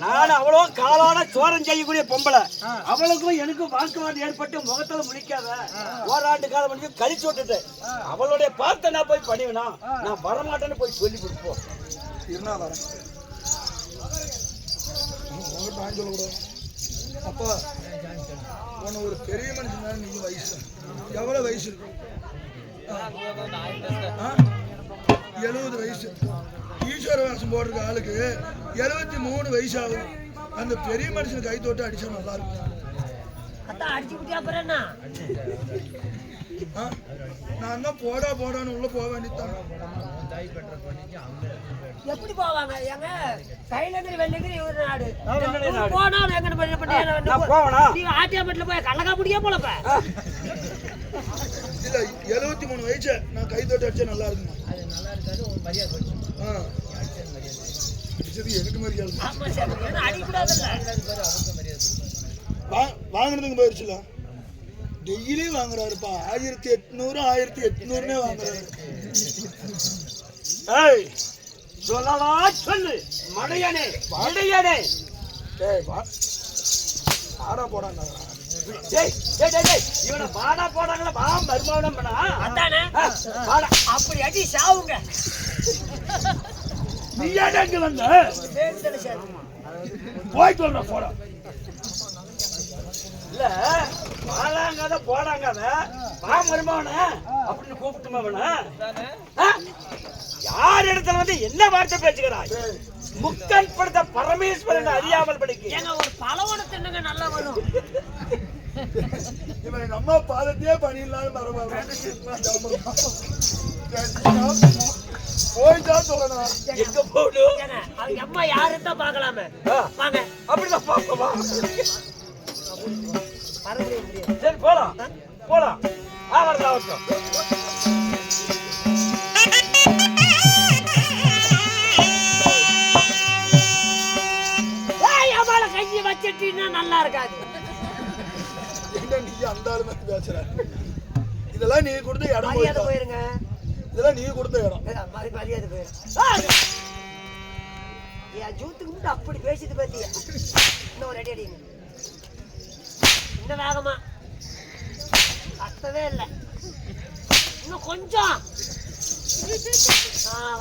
நான் அவ்வளோ காலான சோரம் செய்யக்கூடிய பொம்பளை. அவளுக்கும் எனக்கும் வாக்குவாதம் ஏற்பட்டு முகத்துல முடிக்காத ஓராண்டு காலம் முடிஞ்சு கழிச்சு விட்டுட்டேன். அவளுடைய பார்த்த நான் போய் பண்ணிவினா நான் வரமாட்டேன்னு போய் சொல்லி கொடுப்போம். இருந்தா வரேன். சொல்லக்கூடாது. அப்பா உன்னை ஒரு பெரிய மனுஷன். நீங்க வயசு எவ்வளவு வயசு இருக்கும்? 70 வயசு. ஈஸ்வர வேஷம் போடுற ஆளுக்கு 73 வயசு ஆகும். அந்த பெரிய மனுஷன் கை தொட்டு அடிச்சா நல்லா இருக்கும். நான் தான் போடான்னு உள்ள போக வேண்டியதான். எப்படி போவாங்க? எங்க கைலங்கிரி வெள்ளங்கிரி இவரு நாடு போனாலும் எங்க பண்ணி நீ ஆட்டியாமட்டில் போய் கள்ளக்கா முடியா போலப்ப. இல்ல 73 வயசு நான் கை தொட்டு அடிச்சா நல்லா இருக்குமா? எனக்கு மரியாதை அடிக்கூடாதுல்ல. வாங்கினதுங்க போயிருச்சுல டெய்லி வாங்குறாருப்பா 1800 1800 வாங்குறாரு. ஏய் சொல்லவா சொல்லு மடையனே மடையனே. டேய் ஆடா போடாங்க. டேய் டேய் டேய் இவனை பாடா போடாங்களா வா மர்மாவனம் பண்ணா அதானே பாடா. அப்படி அடி சாவுங்க. நீ ஏன் இங்க வந்த? வேண்டுதல் சார் போய் சொல்ற போடா. இல்ல பாடாங்காத போடாங்காத வா மர்மாவன அப்படின்னு கூப்பிட்டுமா அவன. யார் இடத்துல வந்து என்ன வார்த்தை பேசுகிறாய்? முக்கன் படுத்த பரமேஸ்வரன் அறியாமல் படிக்க ஏங்க ஒரு பழவன தின்னுங்க நல்லா வரும். இவன் நம்ம பாதத்தையே பண்ணிடலாம் பரவாயில்ல. போய்தான் சொல்லணும். எங்க போகணும்? ஏங்க அவங்க அம்மா யாருன்னு தான் பார்க்கலாமே. வாங்க அப்படிதான் பாப்பா. மறுபடியும் முடியும். சரி போலாம் போலாம். வரலாம் வரட்டும். அம்மால கையை வச்சிட்டீங்கன்னா நல்லா இருக்காது. என்ன நீ அந்த ஆளு மாதிரி பேசுற? இதெல்லாம் நீ கொடுத்த இடம். மரியாதை போயிருங்க. இதெல்லாம் நீ கொடுத்த இடம். மரியாதை போயிரு. என் ஜூத்துக்கு முன்னாடி அப்படி பேசிட்டு பாத்தியா? இன்னும் ரெடி அடிங்க. இன்னும் வேகமா கத்தவே இல்லை. இன்னும் கொஞ்சம்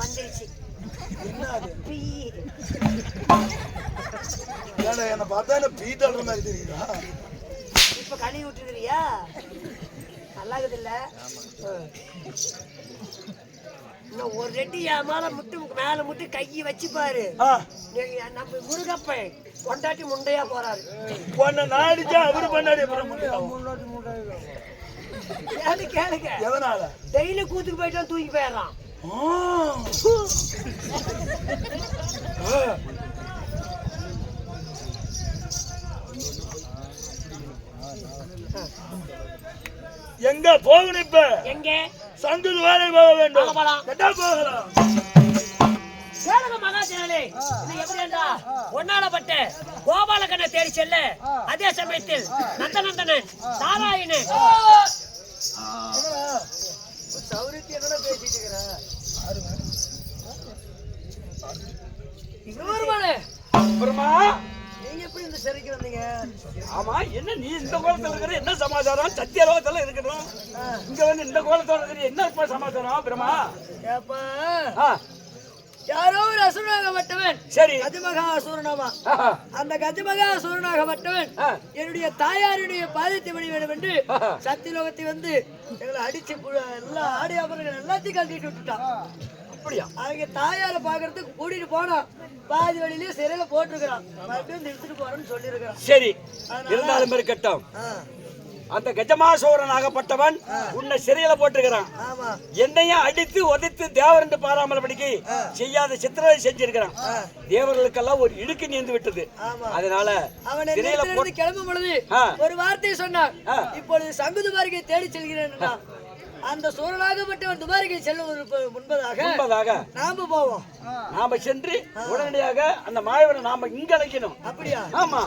வந்துருச்சு. என்ன பார்த்தா என்ன பீ தள்ளுற மாதிரி தெரியுதா? இப்ப கழுவி விட்டுருக்கிறியா? நல்லா இருக்குது இல்ல? இன்னும் ஒரு ரெட்டி என் மேல முட்டு கையை வச்சு பாரு. நம்ம முருகப்பை கொண்டாட்டி முண்டையா போறாரு. பொண்ண நாடிச்சா அவரு பண்ணாடி கேளுங்க. எதனால? டெய்லி கூத்துக்கு போயிட்டா தூக்கி போயிடறான். எங்க போகணும்? இப்ப எங்க சங்குது வேலை போக வேண்டும். போகலாம். கேளுங்க மகாஜனே, இது எப்படியா ஒன்னாலப்பட்ட கோபாலகண்ணை தேடி செல்ல அதே சமயத்தில் நந்தநந்தனன் நாராயணன் சௌரியத்தை என்னடா பேசிட்டு இருக்கிற? அப்புறமா நீங்க எப்படி இந்த சிறைக்கு வந்தீங்க? ஆமா என்ன நீ இந்த கோலத்துல இருக்கிற என்ன சமாச்சாரம்? சத்தியலோகத்துல இருக்கணும். இங்க வந்து இந்த கோலத்தோட இருக்கிற என்ன சமாச்சாரம்? பிரமா யாரோ ஒரு அசுரனாகப்பட்டவன். சரி கஜமகா அசுரனாமா. அந்த கஜமகா அசுரனாகப்பட்டவன் என்னுடைய தாயாருடைய பாதத்தை வழி வேண்டும் என்று சத்தியலோகத்தை வந்து எங்களை அடிச்சு எல்லாம் ஆடி அமர்கள் எல்லாத்தையும் கழட்டிட்டு விட்டுட்டான். அப்படியா? அவங்க தாயார பாக்குறதுக்கு கூட்டிட்டு போனா பாதி வழியிலேயே சிறையில போட்டிருக்கிறான். மறுபடியும் நிறுத்திட்டு போறேன்னு சொல்லி இருக்கிறான். சரி இருந்தாலும் இருக்கட்டும். அந்த கஜமாசோரன் ஆகப்பட்டவன் உன்னை சிறையில போட்டிருக்கிறான். என்னையும் அடித்து உதைத்து தேவர் என்று பாராமல் படிக்க செய்யாத சித்திரவதை செஞ்சிருக்கிறான். தேவர்களுக்கெல்லாம் ஒரு இடுக்கு நீந்து விட்டது. அதனால சிறையில போட்டு கிளம்பும் பொழுது ஒரு வார்த்தையை சொன்னான். இப்பொழுது சங்கு துபாரிகை தேடி செல்கிறேன். அந்த சூரனாகப்பட்டவன் துபாரிகை செல்லும் முன்பதாக நாம போவோம். நாம சென்று உடனடியாக அந்த மாயவனை நாம இங்க அழைக்கணும். அப்படியா? ஆமா.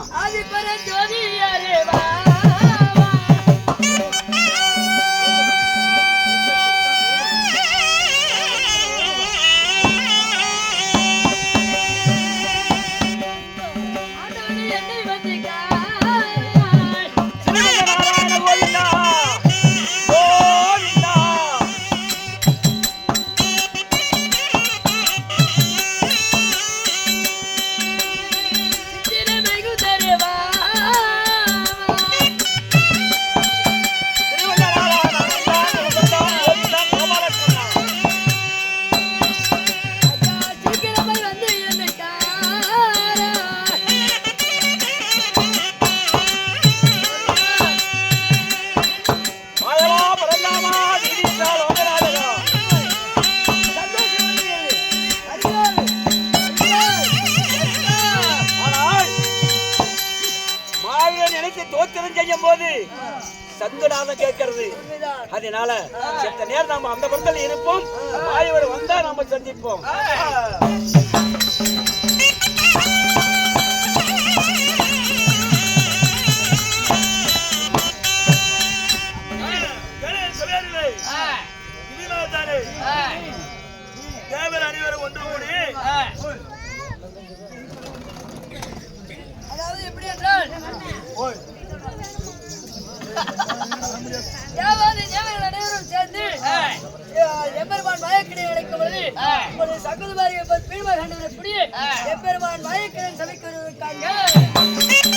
சங்கடாத கேட்கறது. அதனால செத்த நேரம் நாம அந்த பக்கத்தில் இருப்போம். மாயவர் வந்தா நாம சந்திப்போம். சபையார்களே, இனிமேல்தானே தேவர் அனைவரும் ஒன்று கூடி அதாவது எப்படி என்றால் தேவர்கள் அனைவரும் சேர்ந்து எம்பெருமான் மாயக்கிணை அழைக்கும் பொழுது இப்பொழுது சங்குதுமாரி பீழ்மை கண்டபடி எம்பெருமான் மாயக்கிணை சபைக்கு வருவதற்காக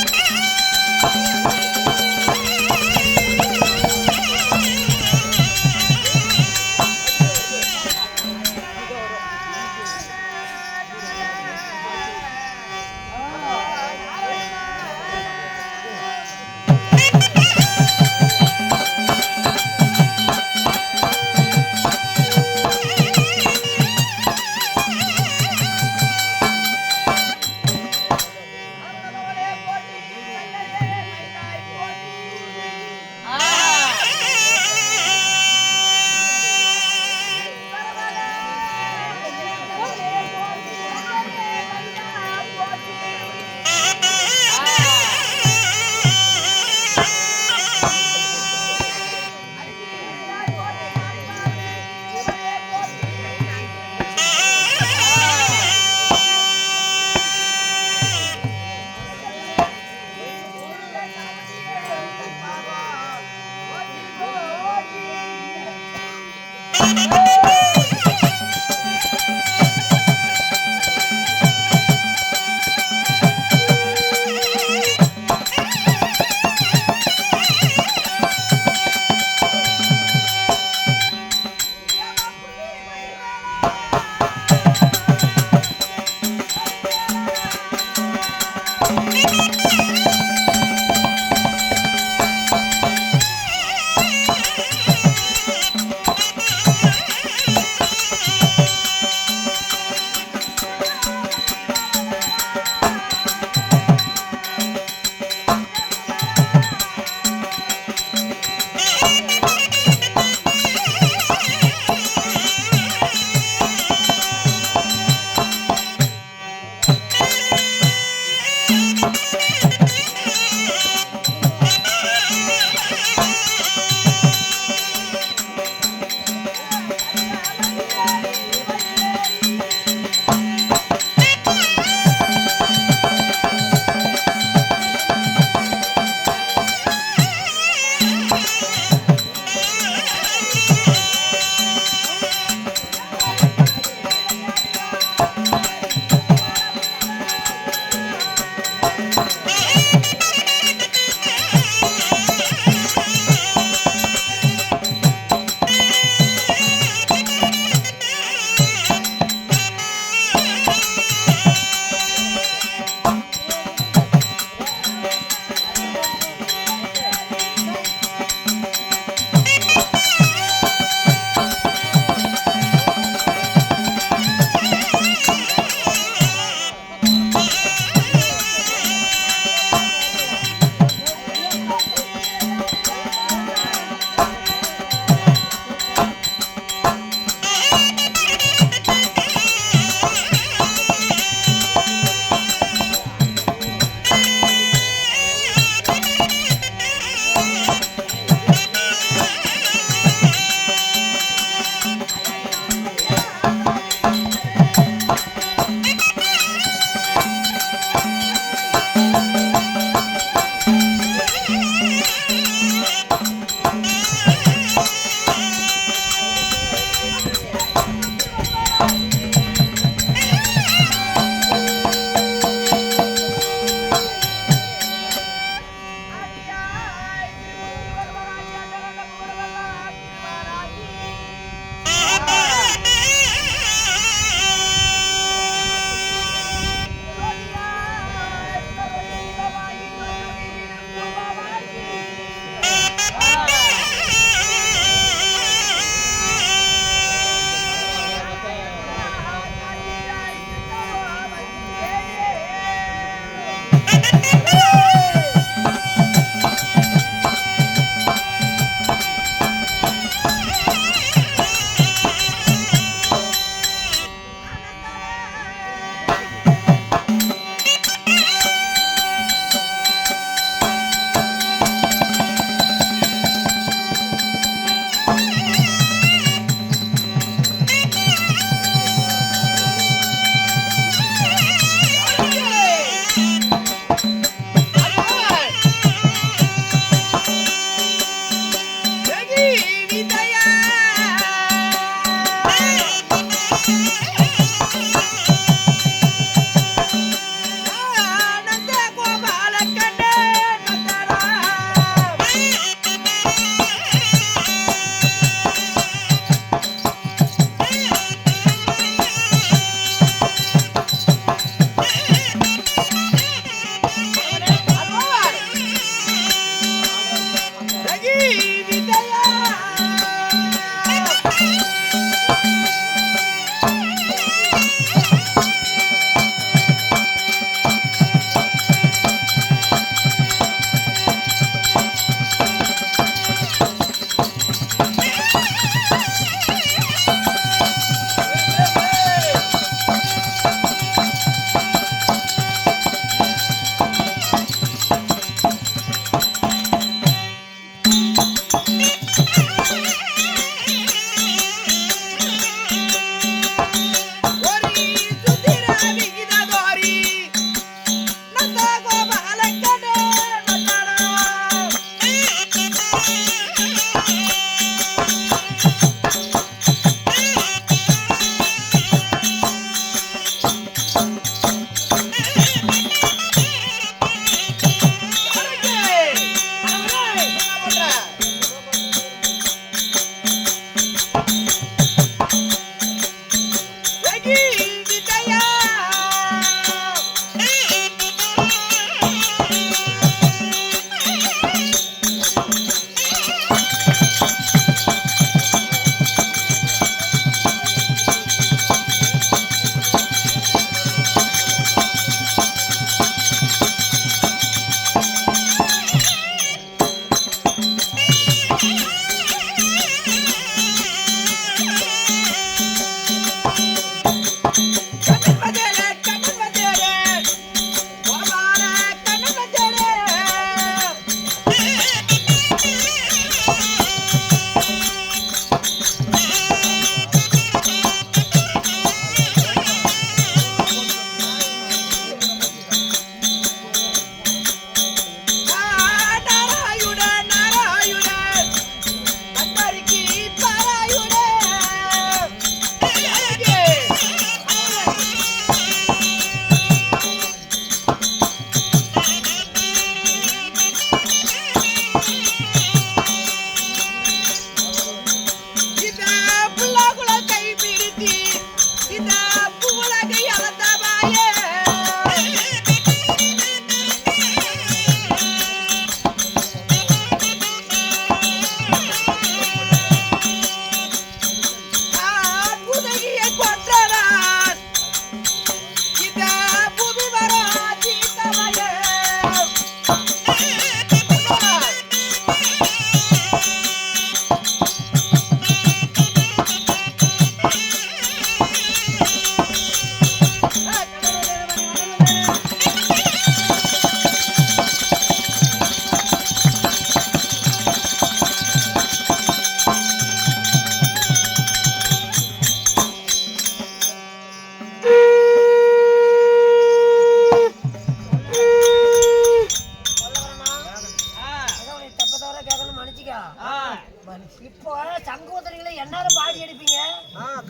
இப்போ சங்கோதரிகளை எந்நேரம் பாடி எடுப்பீங்க?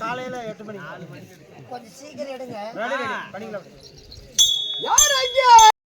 காலையில 8 மணிக்கு. கொஞ்சம் சீக்கிரம் எடுங்க. ரெடி பண்ணிக்கலாம். யார் அங்கே